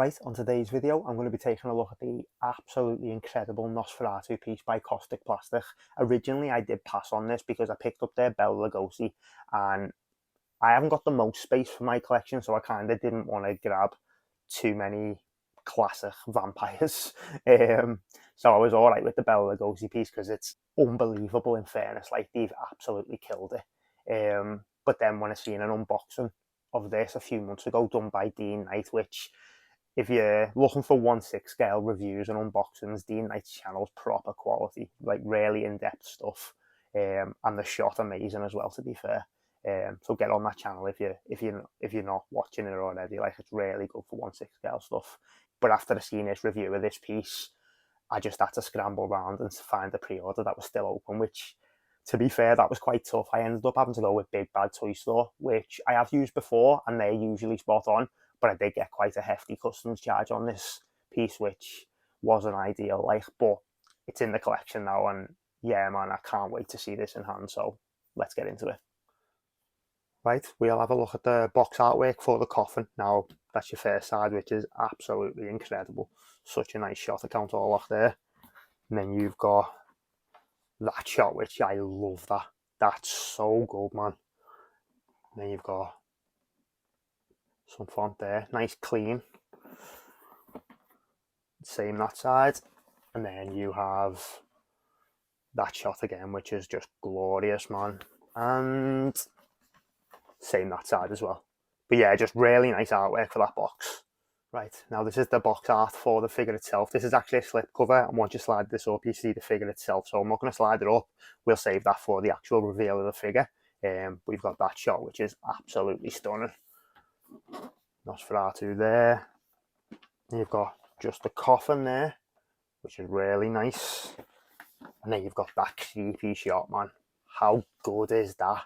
Right, on today's video, I'm going to be taking a look at the absolutely incredible Nosferatu piece by Caustic Plastic. Originally, I did pass on this because I picked up their Bela Lugosi, and I haven't got the most space for my collection, so I kind of didn't want to grab too many classic vampires. So I was all right with the Bela Lugosi piece because it's unbelievable, in fairness. Like, they've absolutely killed it. But then when I seen an unboxing of this a few months ago done by Dean Knight, which, if you're looking for 1/6 scale reviews and unboxings, Dean Knight's channel's proper quality, like really in-depth stuff, and the shot amazing as well, to be fair. So get on that channel if you're not watching it already. Like, it's really good for 1/6 scale stuff. But after I seen this review of this piece, I just had to scramble around and find the pre-order that was still open, which, to be fair, that was quite tough. I ended up having to go with Big Bad Toy Store, which I have used before, and they're usually spot on, but I did get quite a hefty customs charge on this piece, which wasn't ideal. Like, but it's in the collection now, and yeah, man, I can't wait to see this in hand, so let's get into it. Right, we'll have a look at the box artwork for the coffin. Now, that's your first side, which is absolutely incredible. Such a nice shot, account all off there. And then you've got that shot, which I love that. That's so good, man. And then you've got some font there, nice clean. Same that side. And then you have that shot again, which is just glorious, man. And same that side as well. But yeah, just really nice artwork for that box. Right, now this is the box art for the figure itself. This is actually a slip cover, and once you slide this up, you see the figure itself. So I'm not going to slide it up. We'll save that for the actual reveal of the figure. We've got that shot, which is absolutely stunning. Nosferatu there. And you've got just the coffin there, which is really nice. And then you've got that creepy shot, man. How good is that?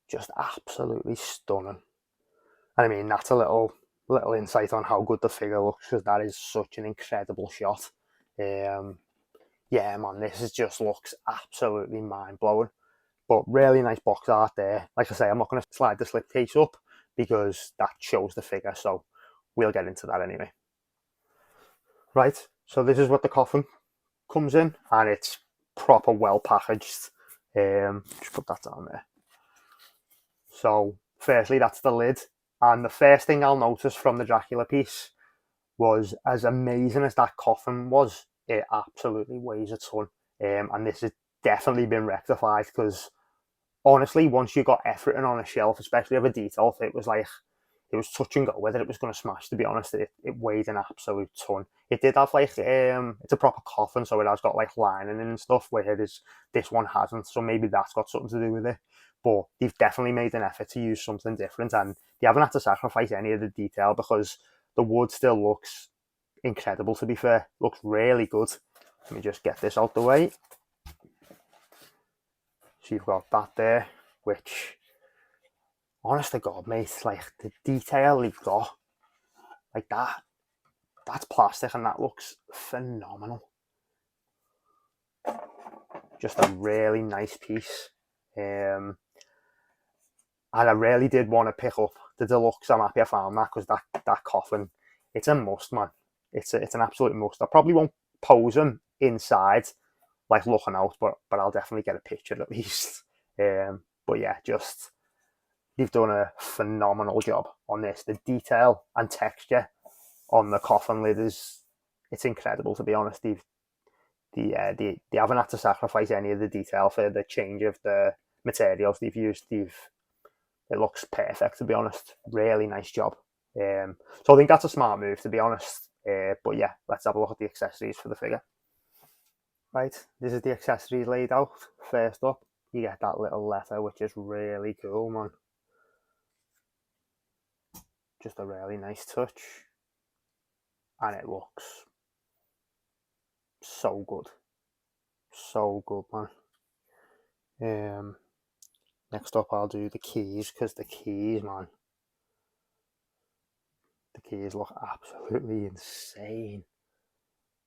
Just absolutely stunning. And I mean, that's a little insight on how good the figure looks, because that is such an incredible shot. Yeah, man, this just looks absolutely mind-blowing. But really nice box art there. Like I say, I'm not going to slide the slipcase up because that shows the figure, so we'll get into that anyway. Right, so this is what the coffin comes in, and it's proper well packaged. Just put that down there. So firstly, that's the lid. And the first thing I'll notice from the Dracula piece was, as amazing as that coffin was, it absolutely weighs a ton. And this has definitely been rectified, because honestly, once you got efforting on a shelf, especially of a detail, it was touch and go whether it was going to smash, to be honest. It weighed an absolute ton. It did have like, it's a proper coffin, so it has got like lining and stuff, where this one hasn't, so maybe that's got something to do with it. But they've definitely made an effort to use something different, and they haven't had to sacrifice any of the detail, because the wood still looks incredible, to be fair. Looks really good. Let me just get this out the way. So you've got that there, which, honest to God, mate, like, the detail you've got, like that's plastic, and that looks phenomenal. Just a really nice piece. And I really did want to pick up the deluxe. I'm happy I found that, because that coffin, it's a must, man. It's an absolute must. I probably won't pose them inside, like looking out, but I'll definitely get a picture at least. But yeah, just, you've done a phenomenal job on this. The detail and texture on the coffin lid it's incredible, to be honest. They haven't had to sacrifice any of the detail for the change of the materials they've used. It looks perfect, to be honest. Really nice job. So I think that's a smart move, to be honest. But yeah, let's have a look at the accessories for the figure. Right, this is the accessories laid out. First up, you get that little letter, which is really cool, man. Just a really nice touch. And it looks so good. So good, man. Next up, I'll do the keys, because the keys, man, the keys look absolutely insane.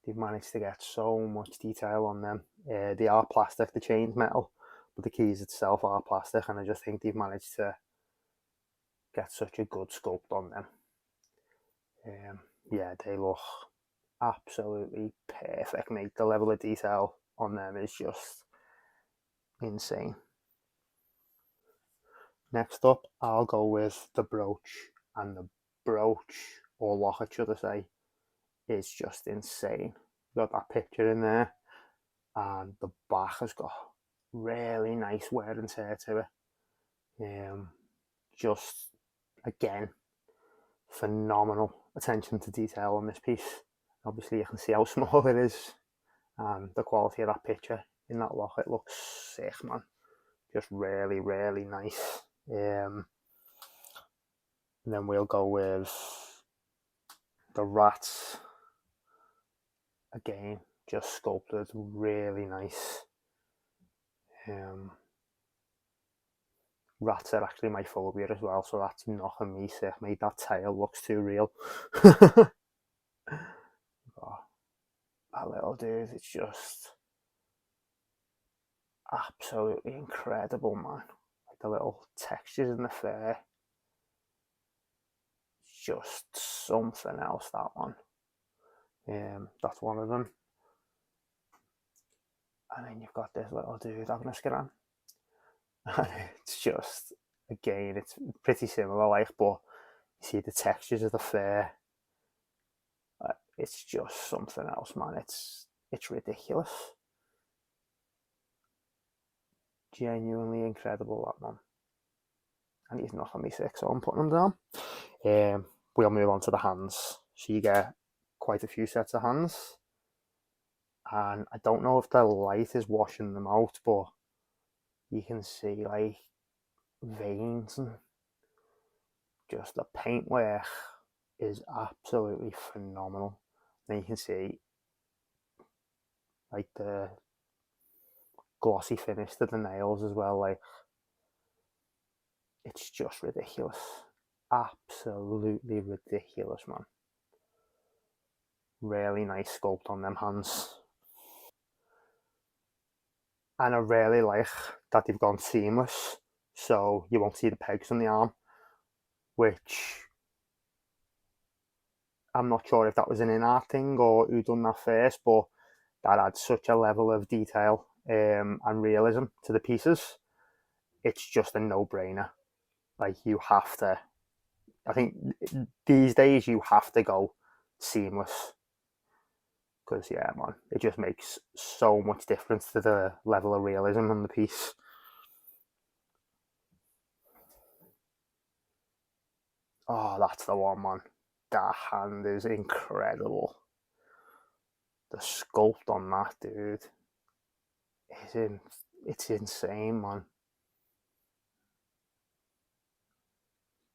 They've managed to get so much detail on them. They are plastic, the chain's metal, but the keys itself are plastic, and I just think they've managed to get such a good sculpt on them. Yeah, they look absolutely perfect, mate. The level of detail on them is just insane. Next up, I'll go with the brooch, and the brooch, or locket should I say, is just insane. Got that picture in there, and the back has got really nice wear and tear to it. Just again, phenomenal attention to detail on this piece. Obviously, you can see how small it is, and the quality of that picture in that locket looks sick, man. Just really, really nice. And then we'll go with the rats. Again, just sculpted, really nice. Rats are actually my phobia as well, so that's knocking me sick, mate. That tail looks too real. Oh, that little dude, it's just absolutely incredible, man. Like the little textures in the fur, just something else, that one. That's one of them. And then you've got this little dude having a scan. And it's just, again, it's pretty similar, like, but you see the textures of the fur. It's just something else, man. It's ridiculous. Genuinely incredible, that one. And he's knocking me sick, so I'm putting him down. We'll move on to the hands. So you get quite a few sets of hands. And I don't know if the light is washing them out, but you can see like veins, and just the paintwork is absolutely phenomenal. And you can see like the glossy finish to the nails as well. Like, it's just ridiculous. Absolutely ridiculous, man. Really nice sculpt on them hands. And I really like that they've gone seamless, so you won't see the pegs on the arm, which I'm not sure if that was an in-art thing or who done that first, but that adds such a level of detail and realism to the pieces. It's just a no-brainer. Like, you have to, I think these days you have to go seamless, because yeah, man, it just makes so much difference to the level of realism on the piece. Oh, that's the one, man. That hand is incredible. The sculpt on that dude is it's insane, man.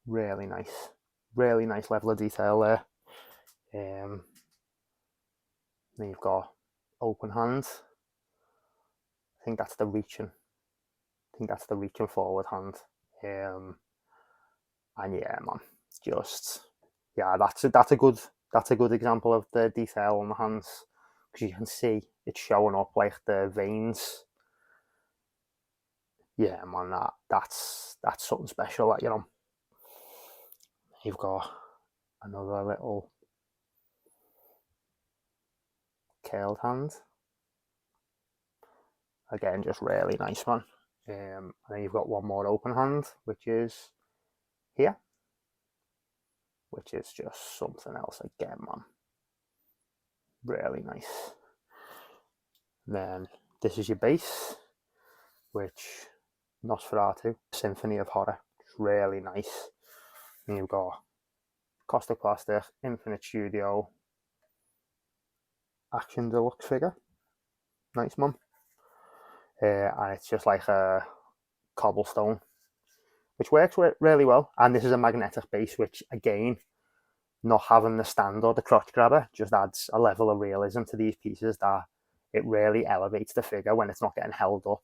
Really nice level of detail there. Then you've got open hands. I think that's the reaching. I think that's the reaching forward hand. And yeah, man, just yeah, that's a good example of the detail on the hands, because you can see it's showing up like the veins. Yeah, man, that's something special. That, you know, you've got another little curled hand. Again, just really nice, man. And then you've got one more open hand, which is here, which is just something else again, man. Really nice. And then this is your base, which Nosferatu, Symphony of Horror. It's really nice. And you've got Caustic Plastic, Infinite Studio, Action Deluxe figure. Nice, man. And it's just like a cobblestone, which works really well. And this is a magnetic base, which again, not having the stand or the crotch grabber just adds a level of realism to these pieces that it really elevates the figure when it's not getting held up.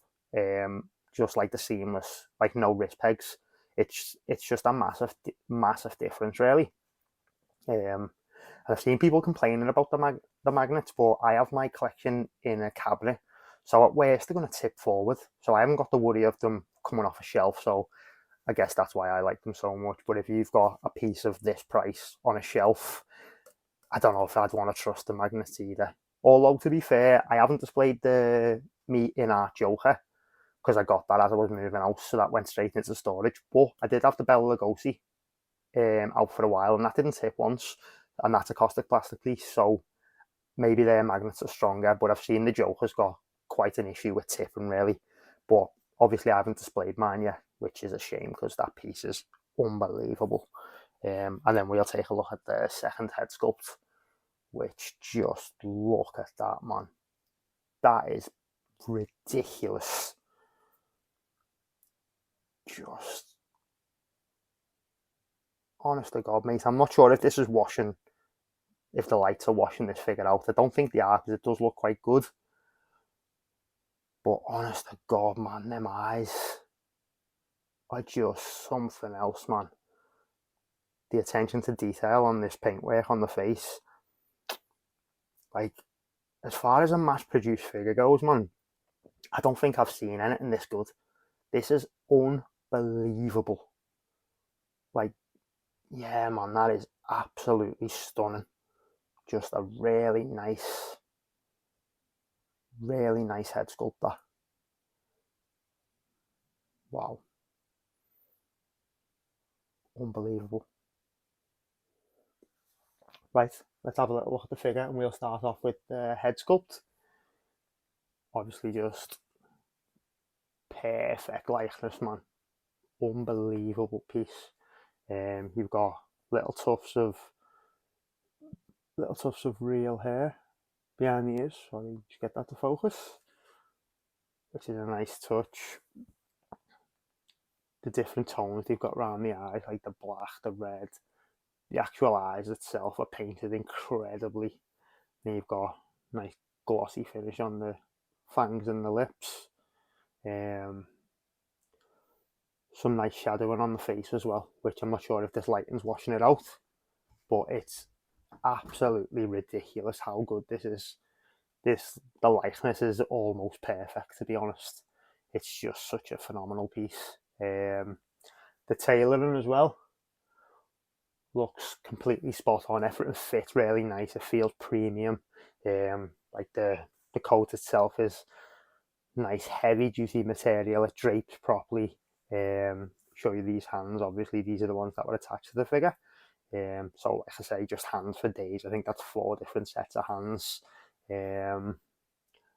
Just like the seamless, like no wrist pegs. It's just a massive difference, really. I've seen people complaining about the magnets, but I have my collection in a cabinet, so at worst they're going to tip forward. So I haven't got the worry of them coming off a shelf. So I guess that's why I like them so much. But if you've got a piece of this price on a shelf, I don't know if I'd want to trust the magnets either. Although, to be fair, I haven't displayed the me in art Joker because I got that as I was moving out, so that went straight into storage. But I did have the Bela Lugosi out for a while, and that didn't tip once, and that's a caustic plastic piece, so maybe their magnets are stronger. But I've seen the Joker's got quite an issue with tipping, really. But obviously, I haven't displayed mine yet, which is a shame because that piece is unbelievable. And then we'll take a look at the second head sculpt, which just look at that, man. That is ridiculous. Just honest to God, mate, I'm not sure if this is washing, if the lights are washing this figure out. I don't think they are, because it does look quite good. But honest to God, man, them eyes are just something else, man. The attention to detail on this paintwork on the face, like, as far as a mass-produced figure goes, man, I don't think I've seen anything this good. This is unbelievable. Like, yeah, man, that is absolutely stunning. Just a really nice head sculptor. Wow. Unbelievable. Right, let's have a little look at the figure, and we'll start off with the head sculpt. Obviously, just perfect likeness, man. Unbelievable piece. You've got little tufts of real hair behind the ears. Sorry, just get that to focus, which is a nice touch. The different tones they've got around the eyes, like the black, the red, the actual eyes itself are painted incredibly. And you've got a nice glossy finish on the fangs and the lips. Some nice shadowing on the face as well, which I'm not sure if this lighting's washing it out, but it's absolutely ridiculous how good this is. The likeness is almost perfect, to be honest. It's just such a phenomenal piece. The tailoring as well looks completely spot on. Everything fits really nice. It feels premium. Like the coat itself is nice, heavy duty material. It drapes properly. Show you these hands. Obviously, these are the ones that were attached to the figure. So, like I say, just hands for days. I think that's 4 different sets of hands.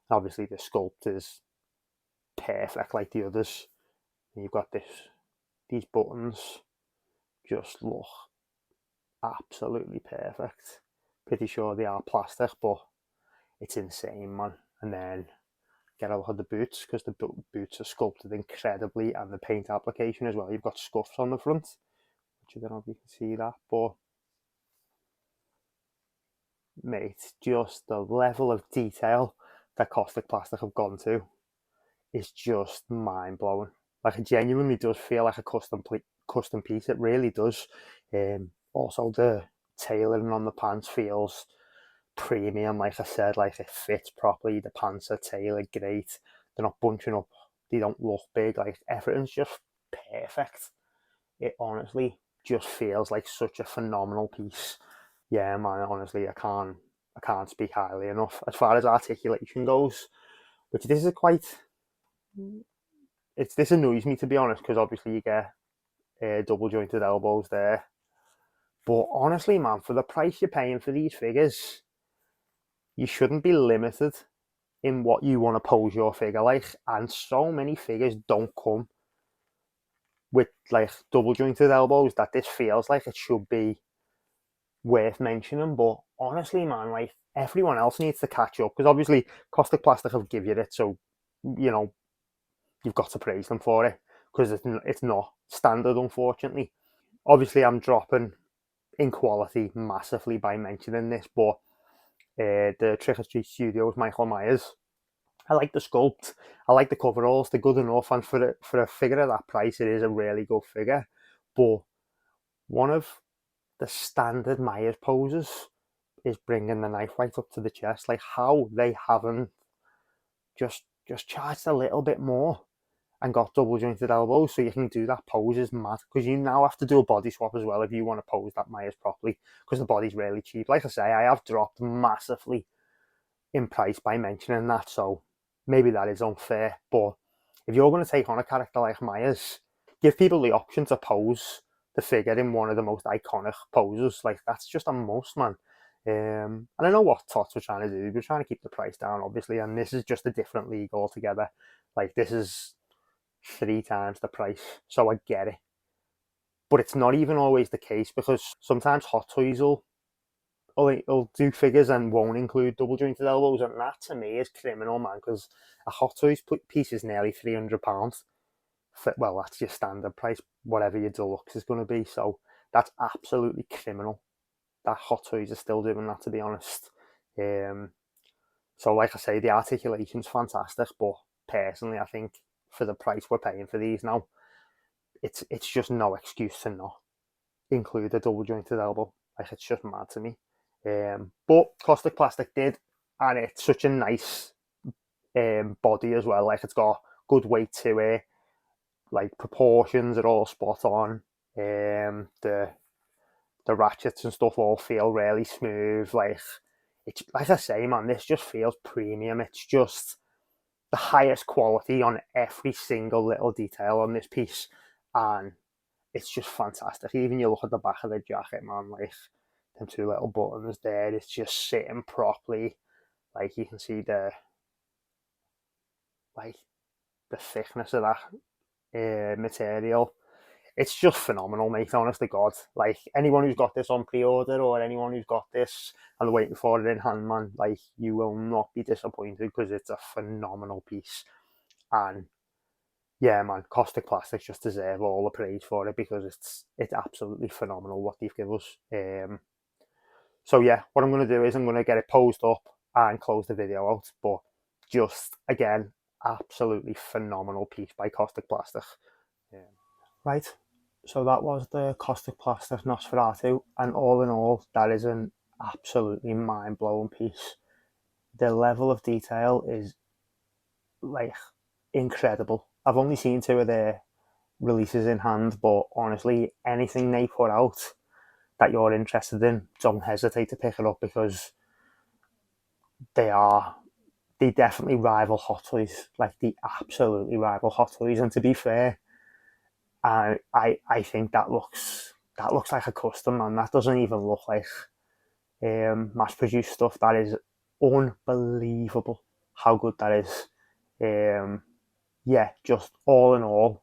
Obviously, the sculpt is perfect like the others. And you've got these buttons just look absolutely perfect. Pretty sure they are plastic, but it's insane, man. And then get a look at the boots, because the boots are sculpted incredibly, and the paint application as well. You've got scuffs on the front, which I don't know if you can see that, but mate, just the level of detail that Caustic Plastic have gone to is just mind blowing. Like, it genuinely does feel like a custom piece. It really does. Also, the tailoring on the pants feels premium. Like I said, like, it fits properly. The pants are tailored great. They're not bunching up. They don't look big. Like, everything's just perfect. It honestly just feels like such a phenomenal piece. Yeah, man. Honestly, I can't speak highly enough. As far as articulation goes, which this is quite. This annoys me, to be honest, because obviously you get double jointed elbows there. But honestly, man, for the price you're paying for these figures, you shouldn't be limited in what you want to pose your figure like. And so many figures don't come with like double jointed elbows that this feels like it should be worth mentioning. But honestly, man, like, everyone else needs to catch up, because obviously Caustic Plastic have given you it, so you know you've got to praise them for it, because it's not standard, unfortunately. Obviously, I'm dropping in quality massively by mentioning this, but the Trick or Treat Studios Michael Myers, I like the sculpt, I like the coveralls, they're good enough, and for a figure of that price, it is a really good figure. But one of the standard Myers poses is bringing the knife right up to the chest. Like, how they haven't just charged a little bit more and got double jointed elbows, so you can do that pose is mad, because you now have to do a body swap as well if you want to pose that Myers properly, because the body's really cheap. Like I say, I have dropped massively in price by mentioning that, so maybe that is unfair, but if you're going to take on a character like Myers, give people the option to pose the figure in one of the most iconic poses. Like, that's just a must, man. And I know what Tots were trying to do. They were trying to keep the price down, obviously, and this is just a different league altogether. Like, this is 3 times the price, so I get it. But it's not even always the case, because sometimes Hot Toys will do figures and won't include double jointed elbows, and that to me is criminal, man, because a Hot Toys piece is nearly £300. Well, that's your standard price, whatever your deluxe is going to be. So that's absolutely criminal that Hot Toys are still doing that, to be honest. Um, so, like I say, the articulation's fantastic, but personally, I think for the price we're paying for these now, it's just no excuse to not include a double jointed elbow. Like, it's just mad to me. But Caustic Plastic did, and it's such a nice body as well. Like, it's got good weight to it. Like, proportions are all spot on. The ratchets and stuff all feel really smooth. Like, it's like I say, man, this just feels premium. It's just the highest quality on every single little detail on this piece, and it's just fantastic. Even you look at the back of the jacket, man, like them 2 little buttons there, it's just sitting properly. Like, you can see like the thickness of that material. It's just phenomenal, mate, honest to God. Like, anyone who's got this on pre-order, or anyone who's got this and they're waiting for it in hand, man, like, you will not be disappointed, because it's a phenomenal piece. And yeah, man, Caustic Plastics just deserve all the praise for it, because it's absolutely phenomenal what they've given us. So yeah, what I'm going to do is I'm going to get it posed up and close the video out. But just, again, absolutely phenomenal piece by Caustic Plastic. Yeah. Right, so that was the Caustic Plastic Nosferatu, and all in all, that is an absolutely mind-blowing piece. The level of detail is, like, incredible. I've only seen 2 of their releases in hand, but honestly, anything they put out that you're interested in, don't hesitate to pick it up, because they are they definitely rival Hot Toys. Like, they absolutely rival Hot Toys. And to be fair, I think that looks like a custom, man. That doesn't even look like mass produced stuff. That is unbelievable how good that is. Yeah, just all in all,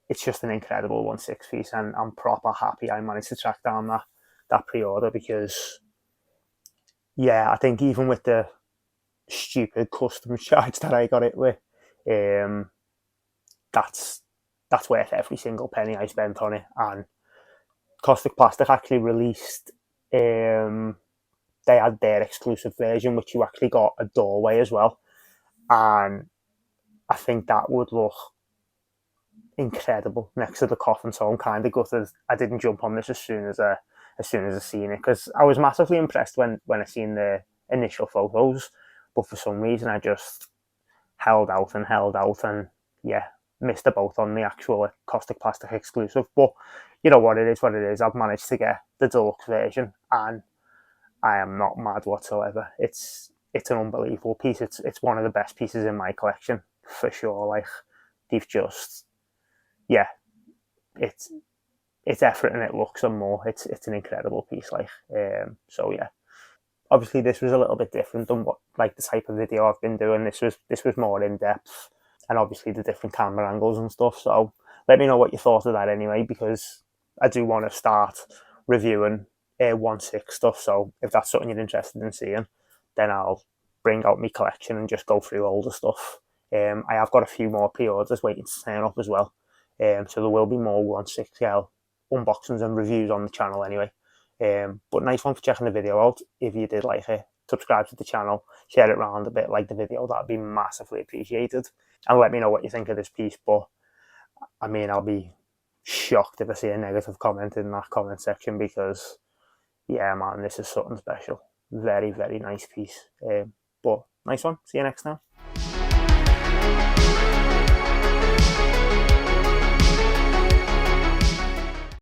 it's just an incredible 1/6 piece, and I'm proper happy I managed to track down that pre-order, because yeah, I think even with the stupid customs charge that I got it with, um, that's that's worth every single penny I spent on it. And Caustic Plastic actually released, they had their exclusive version, which you actually got a doorway as well, and I think that would look incredible next to the coffin. So I'm kind of gutted I didn't jump on this as soon as I seen it, because I was massively impressed when I seen the initial photos, but for some reason I just held out and held out, and yeah, missed the boat on the actual Caustic Plastic exclusive. But you know what, it is what it is. I've managed to get the deluxe version, and I am not mad whatsoever. It's an unbelievable piece. It's one of the best pieces in my collection for sure. Like, they've just, yeah, it's effort and it looks and more. It's an incredible piece. Like, so yeah. Obviously, this was a little bit different than what, like, the type of video I've been doing. This was more in depth, and obviously the different camera angles and stuff. So let me know what you thought of that anyway, because I do want to start reviewing 1/6 stuff. So if that's something you're interested in seeing, then I'll bring out my collection and just go through all the stuff. I have got a few more pre-orders waiting to turn up as well. So there will be more 1/6L unboxings and reviews on the channel anyway. But nice one for checking the video out. If you did like it, subscribe to the channel, share it around a bit, like the video, that'd be massively appreciated. And let me know what you think of this piece. But I mean, I'll be shocked if I see a negative comment in that comment section, because yeah, man, this is something special. Very, very nice piece. But nice one. See you next time.